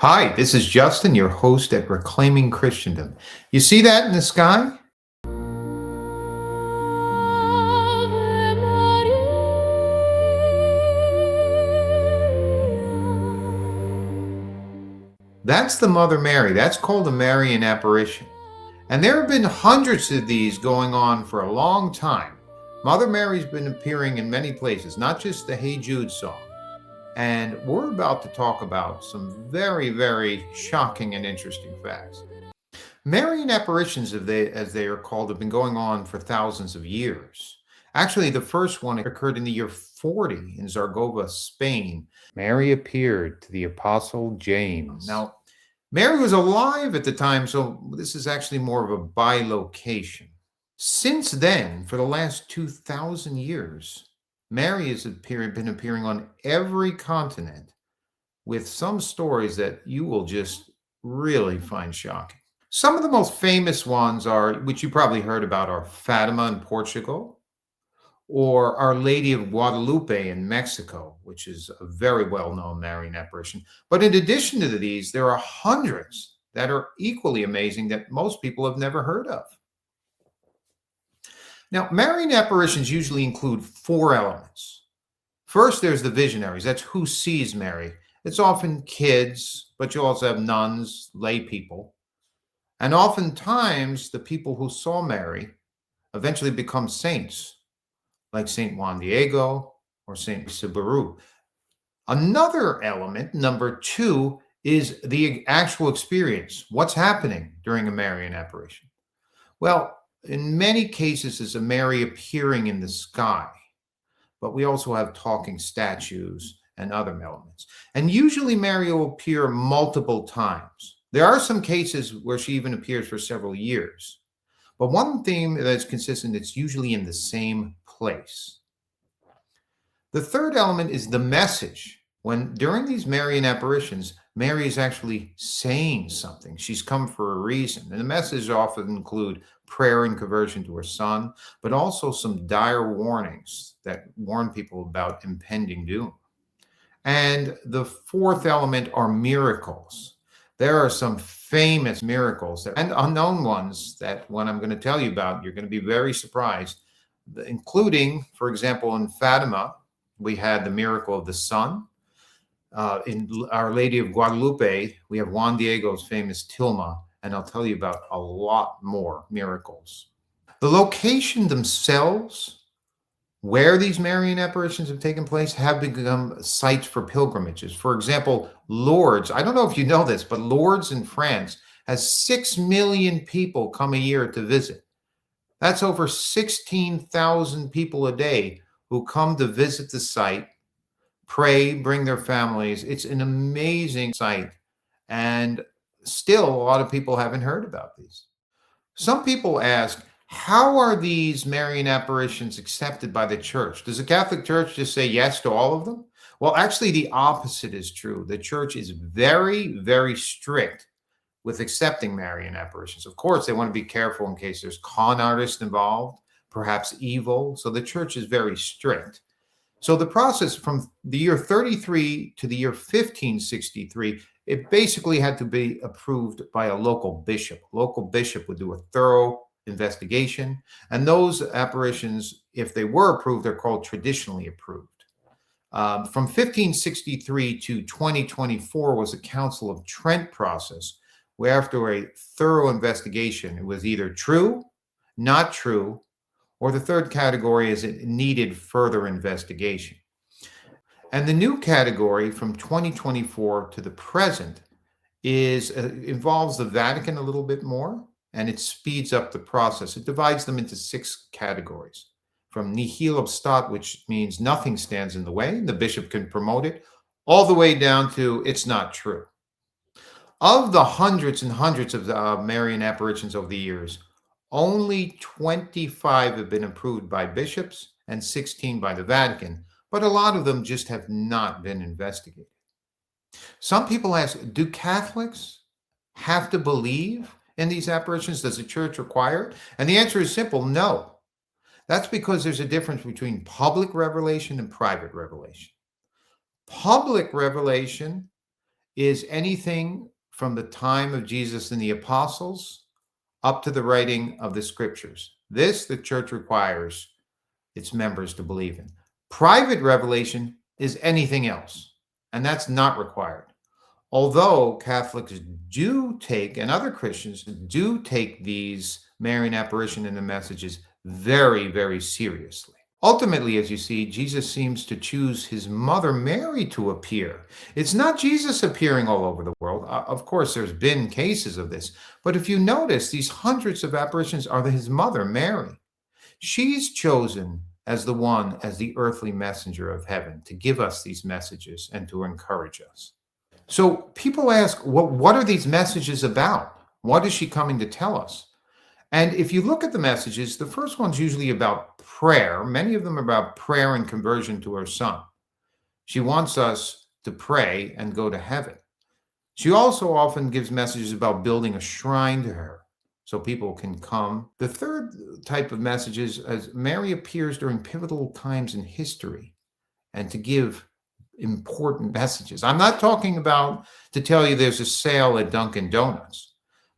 Hi, this is Justin, your host at Reclaiming Christendom. You see that in the sky? That's the Mother Mary. That's called a Marian Apparition. And there have been hundreds of these going on for a long time. Mother Mary's been appearing in many places, not just the Hey Jude song. And we're about to talk about some very, very shocking and interesting facts. Marian apparitions, as they are called, have been going on for thousands of years. Actually, the first one occurred in the year 40 in Zaragoza, Spain. Mary appeared to the Apostle James. Now, Mary was alive at the time, so this is actually more of a bilocation. Since then, for the last 2,000 years, Mary has been appearing on every continent with some stories that you will just really find shocking. Some of the most famous ones are, which you probably heard about, are Fatima in Portugal or Our Lady of Guadalupe in Mexico, which is a very well-known Marian apparition. But in addition to these, there are hundreds that are equally amazing that most people have never heard of. Now, Marian apparitions usually include four elements. First, there's the visionaries. That's who sees Mary. It's often kids, but you also have nuns, lay people. And oftentimes, the people who saw Mary eventually become saints, like Saint Juan Diego or Saint Subaru. Another element, number two, is the actual experience. What's happening during a Marian apparition? Well, in many cases, it's a Mary appearing in the sky, but we also have talking statues and other elements. And usually Mary will appear multiple times. There are some cases where she even appears for several years. But one theme that's consistent, it's usually in the same place. The third element is the message. When during these Marian apparitions, Mary is actually saying something. She's come for a reason. And the messages often include prayer and conversion to her son, but also some dire warnings that warn people about impending doom. And the fourth element are miracles. There are some famous miracles and unknown ones that when I'm going to tell you about, you're going to be very surprised, including, for example, in Fatima, we had the miracle of the sun. In Our Lady of Guadalupe, we have Juan Diego's famous tilma, and I'll tell you about a lot more miracles. The location themselves, where these Marian apparitions have taken place, have become sites for pilgrimages. For example, Lourdes, I don't know if you know this, but Lourdes in France has 6 million people come a year to visit. That's over 16,000 people a day who come to visit the site, pray, bring their families. It's an amazing site. And still, a lot of people haven't heard about these. Some people ask, how are these Marian apparitions accepted by the church? Does the Catholic Church just say yes to all of them? Well, actually, the opposite is true. The church is very, very strict with accepting Marian apparitions. Of course, they want to be careful in case there's con artists involved, perhaps evil. So the church is very strict. So the process from the year 33 to the year 1563, it basically had to be approved by a local bishop. Local bishop would do a thorough investigation, and those apparitions, if they were approved, are called traditionally approved. From 1563 to 2024 was a Council of Trent process, where after a thorough investigation, it was either true, not true, or the third category is it needed further investigation. And the new category from 2024 to the present is involves the Vatican a little bit more, and it speeds up the process. It divides them into 6 categories, from nihil obstat, which means nothing stands in the way, the bishop can promote it, all the way down to it's not true. Of the hundreds and hundreds of Marian apparitions over the years, only 25 have been approved by bishops and 16 by the Vatican, but a lot of them just have not been investigated. Some people ask, do Catholics have to believe in these apparitions? Does the church require it? And the answer is simple, no. That's because there's a difference between public revelation and private revelation. Public revelation is anything from the time of Jesus and the apostles up to the writing of the scriptures. This the church requires its members to believe in. Private revelation is anything else, and that's not required. Although Catholics do take, and other Christians do take these Marian apparition and the messages very, very seriously. Ultimately, as you see, Jesus seems to choose his mother Mary to appear. It's not Jesus appearing all over the world. Of course, there's been cases of this. But if you notice, these hundreds of apparitions are his mother Mary. She's chosen as the one, as the earthly messenger of heaven, to give us these messages and to encourage us. So people ask, well, what are these messages about? What is she coming to tell us? And if you look at the messages, the first one's usually about prayer. Many of them are about prayer and conversion to her son. She wants us to pray and go to heaven. She also often gives messages about building a shrine to her so people can come. The third type of messages is Mary appears during pivotal times in history and to give important messages. I'm not talking about to tell you there's a sale at Dunkin' Donuts.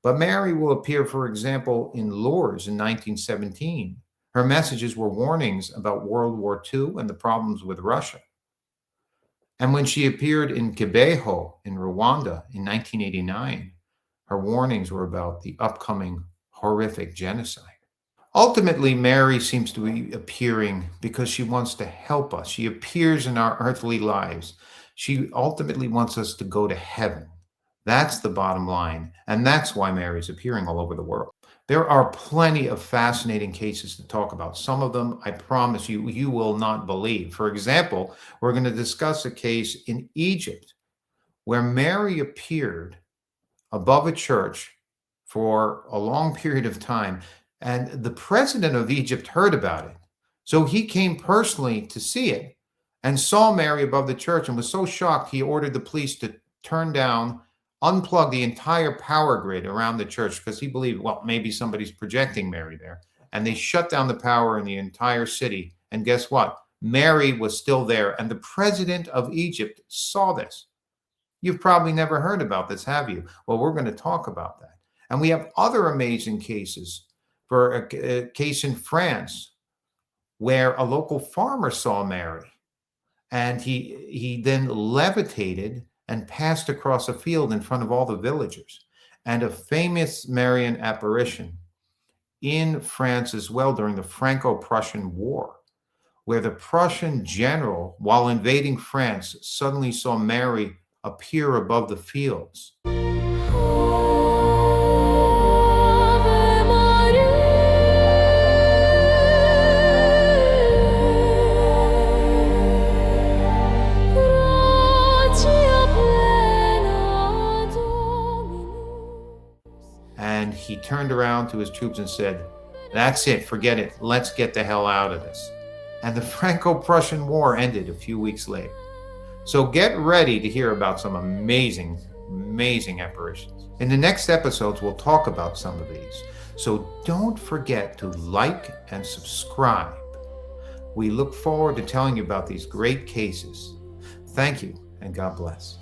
But Mary will appear, for example, in Lourdes in 1917. Her messages were warnings about World War II and the problems with Russia. And when she appeared in Kibeho in Rwanda in 1989, her warnings were about the upcoming horrific genocide. Ultimately, Mary seems to be appearing because she wants to help us. She appears in our earthly lives. She ultimately wants us to go to heaven. That's the bottom line, and that's why Mary's appearing all over the world. There are plenty of fascinating cases to talk about. Some of them, I promise you, you will not believe. For example, we're going to discuss a case in Egypt where Mary appeared above a church for a long period of time, and the president of Egypt heard about it. So he came personally to see it and saw Mary above the church and was so shocked he ordered the police to unplug the entire power grid around the church because he believed, well, maybe somebody's projecting Mary there. And they shut down the power in the entire city. And guess what? Mary was still there. And the president of Egypt saw this. You've probably never heard about this, have you? Well, we're going to talk about that. And we have other amazing cases. For a case in France where a local farmer saw Mary. And he then levitated and passed across a field in front of all the villagers. And a famous Marian apparition in France as well during the Franco-Prussian War, where the Prussian general, while invading France, suddenly saw Mary appear above the fields. And he turned around to his troops and said, "That's it, forget it, let's get the hell out of this." And the Franco-Prussian War ended a few weeks later. So get ready to hear about some amazing, amazing apparitions. In the next episodes, we'll talk about some of these. So don't forget to like and subscribe. We look forward to telling you about these great cases. Thank you, and God bless.